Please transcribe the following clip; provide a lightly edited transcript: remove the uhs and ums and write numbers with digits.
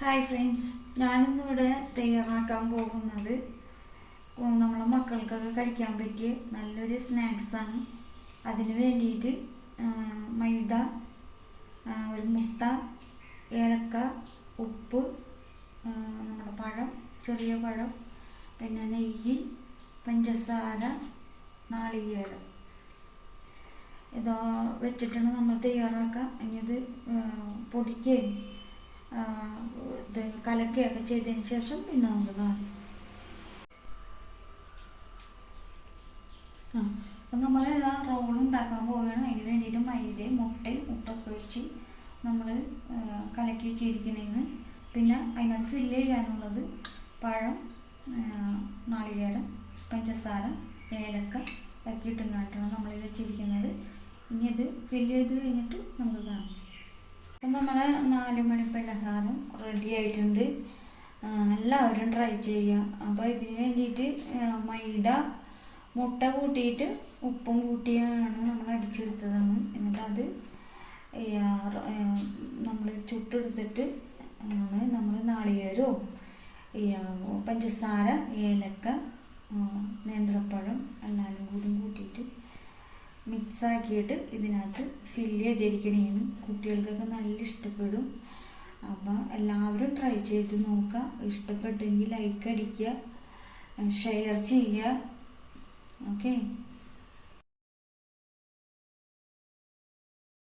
Hi friends, ഞാനിന്നിവിടെ തയ്യാറാക്കാൻ പോകുന്നത് നമ്മളെ മക്കൾക്കൊക്കെ കഴിക്കാൻ പറ്റിയ നല്ലൊരു സ്നാക്സാണ്. അതിന് വേണ്ടിയിട്ട് മൈദ, ഒരു മുട്ട, ഏലക്ക, ഉപ്പ്, നമ്മുടെ പഴം, ചെറിയ പഴം, പിന്നെ നെയ്യ്, പഞ്ചസാര, നാളികേരം ഇതോ വെച്ചിട്ടാണ് നമ്മൾ തയ്യാറാക്കുക. ഇനിയത് പൊടിക്കുകയും ഇത് കലക്കുകയൊക്കെ ചെയ്തതിന് ശേഷം പിന്നെ നമുക്ക് കാണാം. അപ്പം നമ്മൾ റോൾ ഉണ്ടാക്കാൻ പോവുകയാണ്. അതിന് വേണ്ടിയിട്ട് മൈദയും മുട്ടയും ഉപ്പൊക്കെ വെച്ച് നമ്മൾ കലക്കി വെച്ചിരിക്കുന്നതിന് പിന്നെ അതിനകത്ത് ഫില്ല് ചെയ്യാനുള്ളത് പഴം, നാളികേരം, പഞ്ചസാര, ഏലക്ക ഒക്കെ ഇട്ടുങ്ങാട്ടാണ് നമ്മൾ വെച്ചിരിക്കുന്നത്. ഇനി ഇത് ഫില്ല് ചെയ്ത് കഴിഞ്ഞിട്ട് നമുക്ക് കാണാം. അപ്പം നമ്മളെ 4 മണി പലഹാരം റെഡി ആയിട്ടുണ്ട്. എല്ലാവരും ട്രൈ ചെയ്യുക. അപ്പോൾ ഇതിന് വേണ്ടിയിട്ട് മൈദ, മുട്ട കൂട്ടിയിട്ട് ഉപ്പും കൂട്ടിയാണ് നമ്മൾ അടിച്ചെടുത്തതാണ്. എന്നിട്ട് അത് നമ്മൾ ചുട്ടെടുത്തിട്ട് ആണ് നമ്മൾ നാളികേരവും പഞ്ചസാര, ഏലക്ക, നേന്ത്രപ്പഴം എല്ലാവരും കൂട്ടിയിട്ട് മിക്സാക്കിയിട്ട് ഇതിനകത്ത് ഫില്ല് ചെയ്തിരിക്കണേന്ന്. കുട്ടികൾക്കൊക്കെ നല്ല ഇഷ്ടപ്പെടും. അപ്പം എല്ലാവരും ട്രൈ ചെയ്ത് നോക്കുക. ഇഷ്ടപ്പെട്ടെങ്കിൽ ലൈക്ക് അടിക്കുക, ഷെയർ ചെയ്യുക. ഓക്കെ.